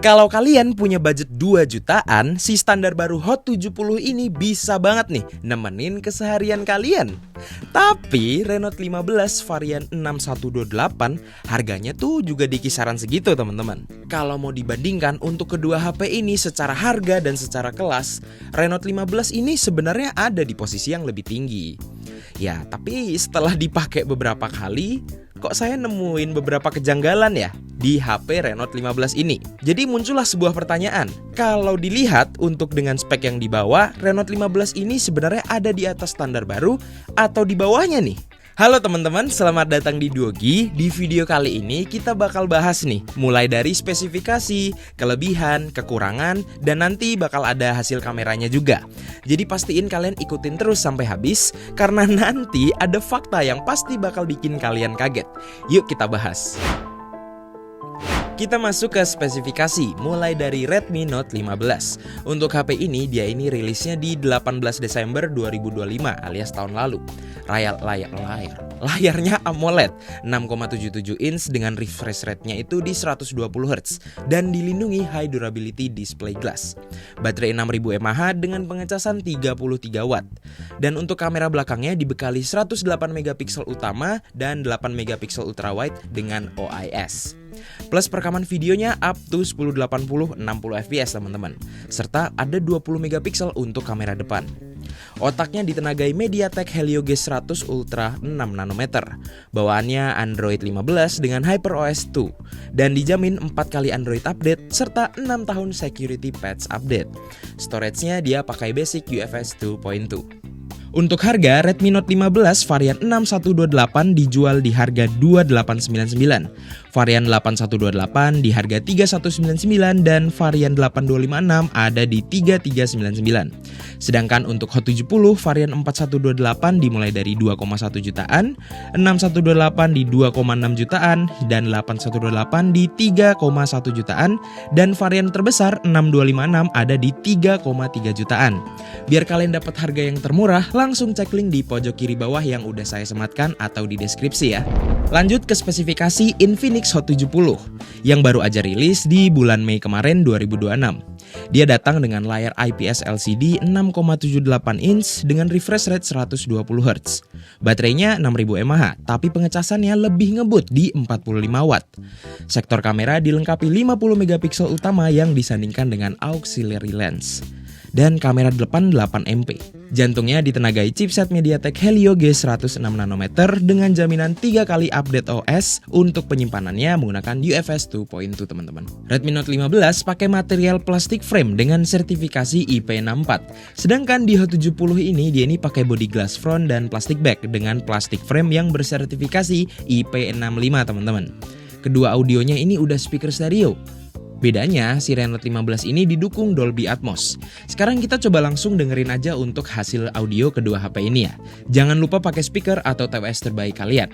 Kalau kalian punya budget 2 jutaan, si standar baru Hot 70 ini bisa banget nih nemenin keseharian kalian. Tapi Renault 15 varian 6128 harganya tuh juga di kisaran segitu teman-teman. Kalau mau dibandingkan untuk kedua HP ini secara harga dan secara kelas, Renault 15 ini sebenarnya ada di posisi yang lebih tinggi. Ya, tapi setelah dipakai beberapa kali, kok saya nemuin beberapa kejanggalan ya di HP Renault 15 ini. Jadi muncullah sebuah pertanyaan. Kalau dilihat untuk dengan spek yang dibawa, Renault 15 ini sebenarnya ada di atas standar baru atau di bawahnya nih? Halo teman-teman, selamat datang di Duogi. Di video kali ini kita bakal bahas nih, mulai dari spesifikasi, kelebihan, kekurangan, dan nanti bakal ada hasil kameranya juga. Jadi pastiin kalian ikutin terus sampai habis, karena nanti ada fakta yang pasti bakal bikin kalian kaget. Yuk kita bahas. Kita masuk ke spesifikasi, mulai dari Redmi Note 15. Untuk HP ini, dia ini rilisnya di 18 Desember 2025 alias tahun lalu. Layarnya AMOLED 6,77 inch dengan refresh rate-nya itu di 120 Hz dan dilindungi high durability display glass. Baterai 6000 mAh dengan pengecasan 33 watt. Dan untuk kamera belakangnya dibekali 108 megapiksel utama dan 8 megapiksel ultrawide dengan OIS. Plus perekaman videonya up to 1080 60 fps teman-teman. Serta ada 20 megapiksel untuk kamera depan. Otaknya ditenagai MediaTek Helio G100 Ultra 6 nanometer. Bawaannya Android 15 dengan HyperOS 2 dan dijamin 4 kali Android update serta 6 tahun security patch update. Storage-nya dia pakai basic UFS 2.2. Untuk harga, Redmi Note 15 varian 6128 dijual di harga 2899, varian 8128 di harga 3199 dan varian 8256 ada di 3399. Sedangkan untuk Hot 70 varian 4128 dimulai dari 2,1 jutaan, 6128 di 2,6 jutaan dan 8128 di 3,1 jutaan dan varian terbesar 6256 ada di 3,3 jutaan. Biar kalian dapat harga yang termurah, langsung cek link di pojok kiri bawah yang udah saya sematkan atau di deskripsi ya. Lanjut ke spesifikasi Infinix Hot 70 yang baru aja rilis di bulan Mei kemarin 2026. Dia datang dengan layar IPS LCD 6,78 inch dengan refresh rate 120 Hz. Baterainya 6000 mAh, tapi pengecasannya lebih ngebut di 45 watt. Sektor kamera dilengkapi 50 megapiksel utama yang disandingkan dengan auxiliary lens. Dan kamera depan 8 MP. Jantungnya ditenagai chipset MediaTek Helio G106 nanometer dengan jaminan 3 kali update OS untuk penyimpanannya menggunakan UFS 2.2 teman-teman. Redmi Note 15 pakai material plastik frame dengan sertifikasi IP64. Sedangkan di Hot 70 ini dia pakai body glass front dan plastik back dengan plastik frame yang bersertifikasi IP65 teman-teman. Kedua audionya ini udah speaker stereo. Bedanya, si Renault 15 ini didukung Dolby Atmos. Sekarang kita coba langsung dengerin aja untuk hasil audio kedua HP ini ya. Jangan lupa pakai speaker atau TWS terbaik kalian.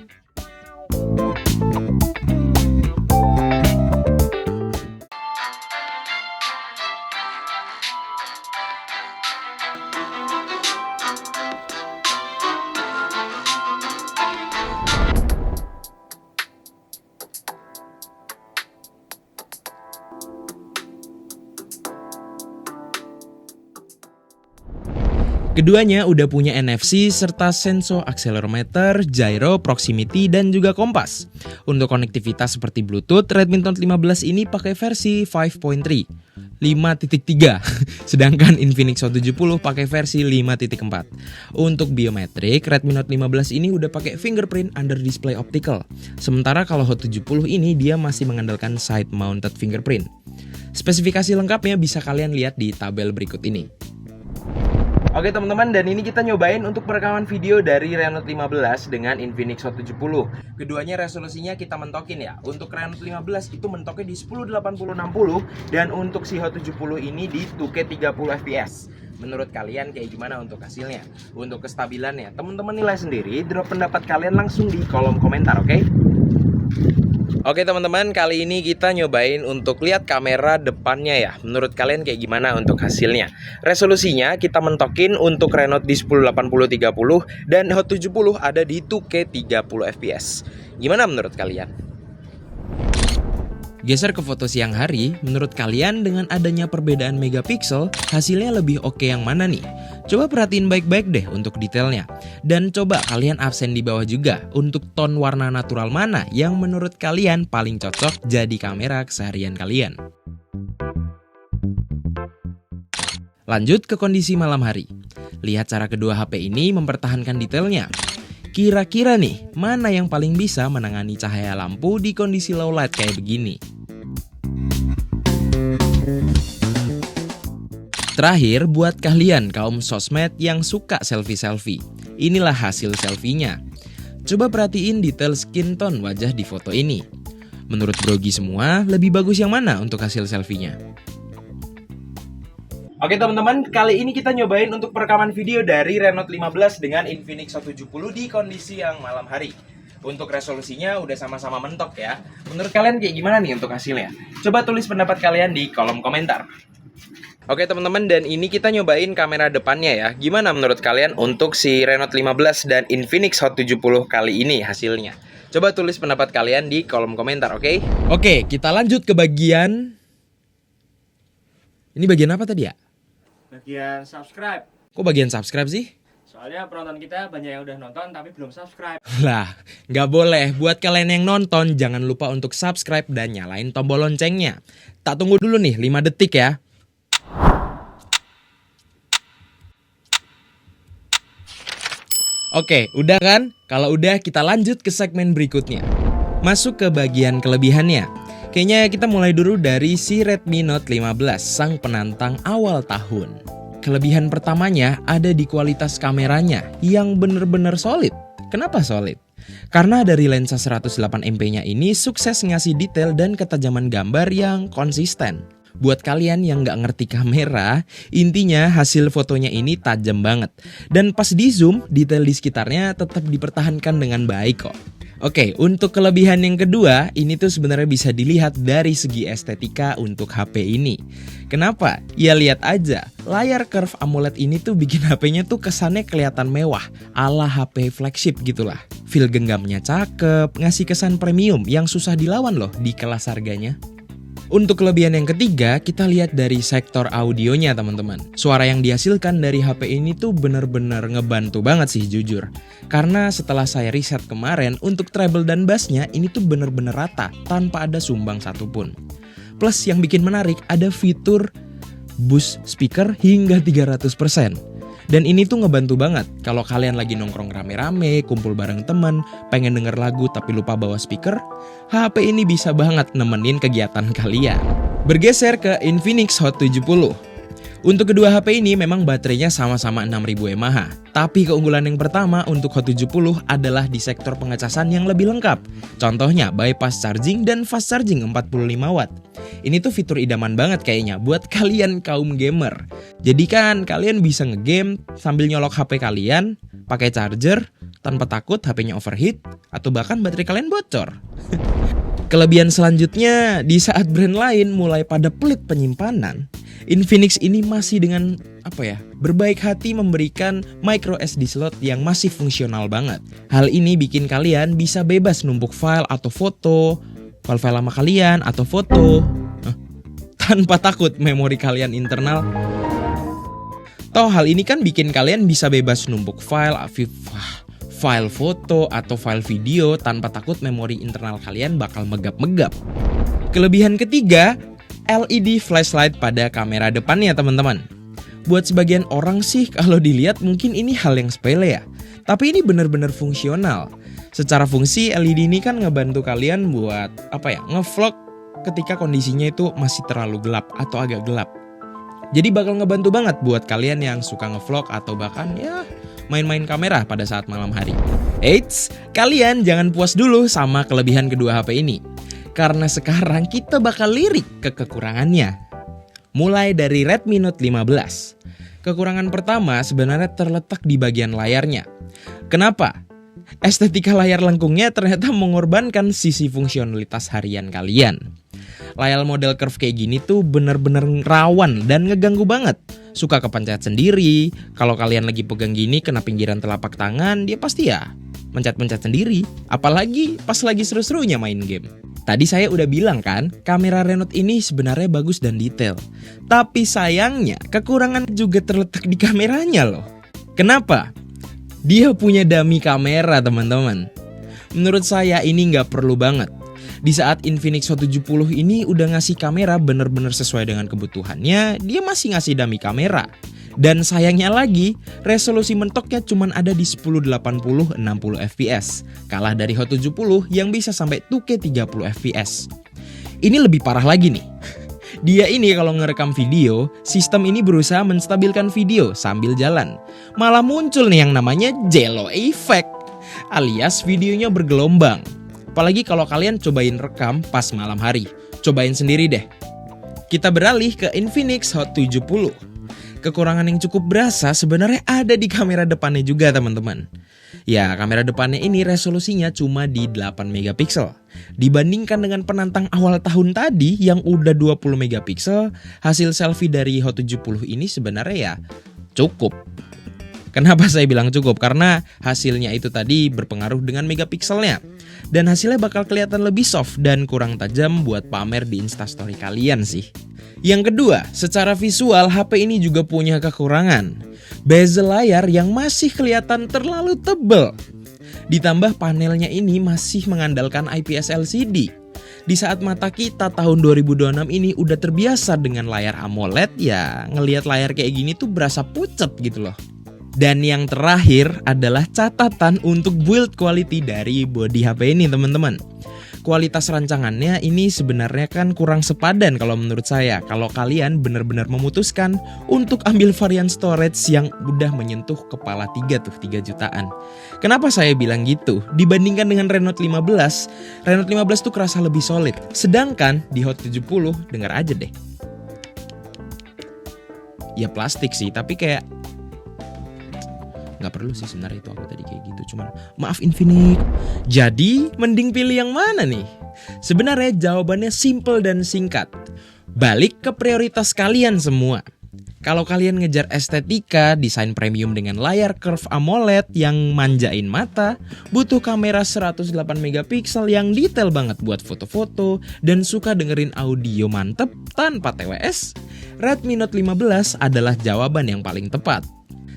Keduanya udah punya NFC serta sensor accelerometer, gyro, proximity, dan juga kompas. Untuk konektivitas seperti Bluetooth, Redmi Note 15 ini pakai versi 5.3, 5.3. Sedangkan Infinix Hot 70 pakai versi 5.4. Untuk biometrik, Redmi Note 15 ini udah pakai fingerprint under display optical. Sementara kalau Hot 70 ini dia masih mengandalkan side mounted fingerprint. Spesifikasi lengkapnya bisa kalian lihat di tabel berikut ini. Oke teman-teman, dan ini kita nyobain untuk perekaman video dari Renault 15 dengan Infinix Hot 70. Keduanya resolusinya kita mentokin ya. Untuk Renault 15 itu mentoknya di 1080x60 dan untuk si Hot 70 ini di 2K 30 fps. Menurut kalian kayak gimana untuk hasilnya? Untuk kestabilannya, teman-teman nilai sendiri, drop pendapat kalian langsung di kolom komentar, oke? Oke teman-teman, kali ini kita nyobain untuk lihat kamera depannya ya. Menurut kalian kayak gimana untuk hasilnya? Resolusinya kita mentokin untuk Renault di 1080x30 dan Hot 70 ada di 2K 30 fps. Gimana menurut kalian? Geser ke foto siang hari, menurut kalian dengan adanya perbedaan megapiksel, hasilnya lebih oke yang mana nih? Coba perhatiin baik-baik deh untuk detailnya. Dan coba kalian absen di bawah juga untuk tone warna natural mana yang menurut kalian paling cocok jadi kamera keseharian kalian. Lanjut ke kondisi malam hari. Lihat cara kedua HP ini mempertahankan detailnya. Kira-kira nih, mana yang paling bisa menangani cahaya lampu di kondisi low light kayak begini? Terakhir, buat kalian kaum sosmed yang suka selfie-selfie. Inilah hasil selfie-nya. Coba perhatiin detail skin tone wajah di foto ini. Menurut Brogy semua, lebih bagus yang mana untuk hasil selfie-nya? Oke teman-teman, kali ini kita nyobain untuk perekaman video dari Renote 15 dengan Infinix Hot 70 di kondisi yang malam hari. Untuk resolusinya udah sama-sama mentok ya. Menurut kalian kayak gimana nih untuk hasilnya? Coba tulis pendapat kalian di kolom komentar. Oke teman-teman, dan ini kita nyobain kamera depannya ya. Gimana menurut kalian untuk si Renote 15 dan Infinix Hot 70 kali ini hasilnya? Coba tulis pendapat kalian di kolom komentar, oke? Oke, kita lanjut ke bagian... Ini bagian apa tadi ya? Bagian subscribe. Kok bagian subscribe sih? Soalnya penonton kita banyak yang udah nonton tapi belum subscribe. Lah, nggak boleh. Buat kalian yang nonton, jangan lupa untuk subscribe dan nyalain tombol loncengnya. Tak tunggu dulu nih, 5 detik ya. Oke, udah kan? Kalau udah, kita lanjut ke segmen berikutnya. Masuk ke bagian kelebihannya. Kayaknya kita mulai dulu dari si Redmi Note 15, sang penantang awal tahun. Kelebihan pertamanya ada di kualitas kameranya yang bener-bener solid. Kenapa solid? Karena dari lensa 108MP-nya ini sukses ngasih detail dan ketajaman gambar yang konsisten. Buat kalian yang nggak ngerti kamera, intinya hasil fotonya ini tajam banget. Dan pas di zoom, detail di sekitarnya tetap dipertahankan dengan baik kok. Oke, untuk kelebihan yang kedua, ini tuh sebenarnya bisa dilihat dari segi estetika untuk HP ini. Kenapa? Ya lihat aja, layar curve AMOLED ini tuh bikin HP-nya tuh kesannya kelihatan mewah, ala HP flagship gitulah. Feel genggamnya cakep, ngasih kesan premium yang susah dilawan loh di kelas harganya. Untuk kelebihan yang ketiga, kita lihat dari sektor audionya teman-teman. Suara yang dihasilkan dari HP ini tuh bener-bener ngebantu banget sih jujur. Karena setelah saya riset kemarin, untuk treble dan bassnya ini tuh bener-bener rata, tanpa ada sumbang satupun. Plus yang bikin menarik, ada fitur boost speaker hingga 300%. Dan ini tuh ngebantu banget kalau kalian lagi nongkrong rame-rame, kumpul bareng temen, pengen denger lagu tapi lupa bawa speaker, HP ini bisa banget nemenin kegiatan kalian. Bergeser ke Infinix Hot 70. Untuk kedua HP ini memang baterainya sama-sama 6000 mAh. Tapi keunggulan yang pertama untuk Hot 70 adalah di sektor pengecasan yang lebih lengkap. Contohnya bypass charging dan fast charging 45 watt. Ini tuh fitur idaman banget kayaknya buat kalian kaum gamer. Jadi kan kalian bisa ngegame sambil nyolok HP kalian, pakai charger, tanpa takut HP-nya overheat, atau bahkan baterai kalian bocor. Kelebihan selanjutnya, di saat brand lain mulai pada pelit penyimpanan, Infinix ini masih dengan berbaik hati memberikan micro SD slot yang masih fungsional banget. Hal ini bikin kalian bisa bebas numpuk file atau foto, file-file lama kalian atau foto, tanpa takut memori kalian internal. Toh hal ini kan bikin kalian bisa bebas numpuk file foto atau file video tanpa takut memori internal kalian bakal megap-megap. Kelebihan ketiga, LED flashlight pada kamera depannya teman-teman. Buat sebagian orang sih kalau dilihat mungkin ini hal yang sepele ya. Tapi ini benar-benar fungsional. Secara fungsi LED ini kan ngebantu kalian buat ngevlog ketika kondisinya itu masih terlalu gelap atau agak gelap. Jadi bakal ngebantu banget buat kalian yang suka ngevlog atau bahkan main-main kamera pada saat malam hari. Eits, kalian jangan puas dulu sama kelebihan kedua HP ini. Karena sekarang kita bakal lirik ke kekurangannya. Mulai dari Redmi Note 15. Kekurangan pertama sebenarnya terletak di bagian layarnya. Kenapa? Estetika layar lengkungnya ternyata mengorbankan sisi fungsionalitas harian kalian. Layar model curve kayak gini tuh bener-bener rawan dan ngeganggu banget. Suka kepencet sendiri, kalau kalian lagi pegang gini kena pinggiran telapak tangan, dia pasti mencet-mencet sendiri, apalagi pas lagi seru-serunya main game. Tadi saya udah bilang kan, kamera Renault ini sebenarnya bagus dan detail. Tapi sayangnya, kekurangan juga terletak di kameranya loh. Kenapa? Dia punya dummy kamera teman-teman. Menurut saya ini nggak perlu banget. Di saat Infinix Hot 70 ini udah ngasih kamera bener-bener sesuai dengan kebutuhannya, dia masih ngasih dummy kamera. Dan sayangnya lagi, resolusi mentoknya cuma ada di 1080 60 fps, kalah dari Hot 70 yang bisa sampai 2K 30 fps. Ini lebih parah lagi nih. Dia ini kalau ngerekam video, sistem ini berusaha menstabilkan video sambil jalan. Malah muncul nih yang namanya jello effect, alias videonya bergelombang. Apalagi kalau kalian cobain rekam pas malam hari. Cobain sendiri deh. Kita beralih ke Infinix Hot 70. Kekurangan yang cukup berasa sebenarnya ada di kamera depannya juga teman-teman. Ya, kamera depannya ini resolusinya cuma di 8 megapiksel. Dibandingkan dengan penantang awal tahun tadi yang udah 20 megapiksel, hasil selfie dari Hot 70 ini sebenarnya ya cukup. Kenapa saya bilang cukup? Karena hasilnya itu tadi berpengaruh dengan megapikselnya. Dan hasilnya bakal kelihatan lebih soft dan kurang tajam buat pamer di Instastory kalian sih. Yang kedua, secara visual HP ini juga punya kekurangan. Bezel layar yang masih kelihatan terlalu tebal. Ditambah panelnya ini masih mengandalkan IPS LCD. Di saat mata kita tahun 2026 ini udah terbiasa dengan layar AMOLED, ya ngelihat layar kayak gini tuh berasa pucet gitu loh. Dan yang terakhir adalah catatan untuk build quality dari body HP ini teman-teman. Kualitas rancangannya ini sebenarnya kan kurang sepadan kalau menurut saya. Kalau kalian benar-benar memutuskan untuk ambil varian storage yang udah menyentuh kepala 3 jutaan. Kenapa saya bilang gitu? Dibandingkan dengan Renault 15, Renault 15 tuh kerasa lebih solid. Sedangkan di Hot 70, dengar aja deh. Ya plastik sih, tapi kayak nggak perlu sih sebenarnya itu aku tadi kayak gitu, cuman maaf Infinix. Jadi mending pilih yang mana nih? Sebenarnya jawabannya simple dan singkat. Balik ke prioritas kalian semua. Kalau kalian ngejar estetika, desain premium dengan layar curve AMOLED yang manjain mata, butuh kamera 108 megapiksel yang detail banget buat foto-foto, dan suka dengerin audio mantep tanpa TWS, Redmi Note 15 adalah jawaban yang paling tepat.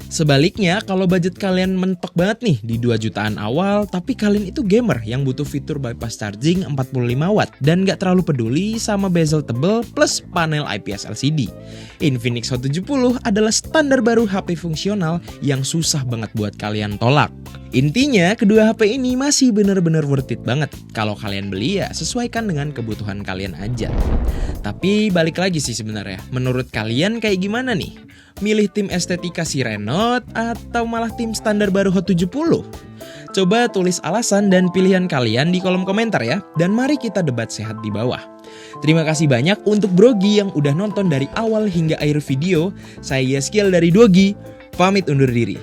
Sebaliknya, kalau budget kalian mentok banget nih di 2 jutaan awal, tapi kalian itu gamer yang butuh fitur bypass charging 45 watt dan gak terlalu peduli sama bezel tebel plus panel IPS LCD, Infinix Hot 70 adalah standar baru HP fungsional yang susah banget buat kalian tolak. Intinya, kedua HP ini masih bener-bener worth it banget. Kalau kalian beli ya sesuaikan dengan kebutuhan kalian aja. Tapi balik lagi sih sebenarnya, menurut kalian kayak gimana nih? Milih tim estetika si Renault atau malah tim standar baru Hot 70? Coba tulis alasan dan pilihan kalian di kolom komentar ya. Dan mari kita debat sehat di bawah. Terima kasih banyak untuk Brogi yang udah nonton dari awal hingga akhir video. Saya Yeskiel dari Dogi, pamit undur diri.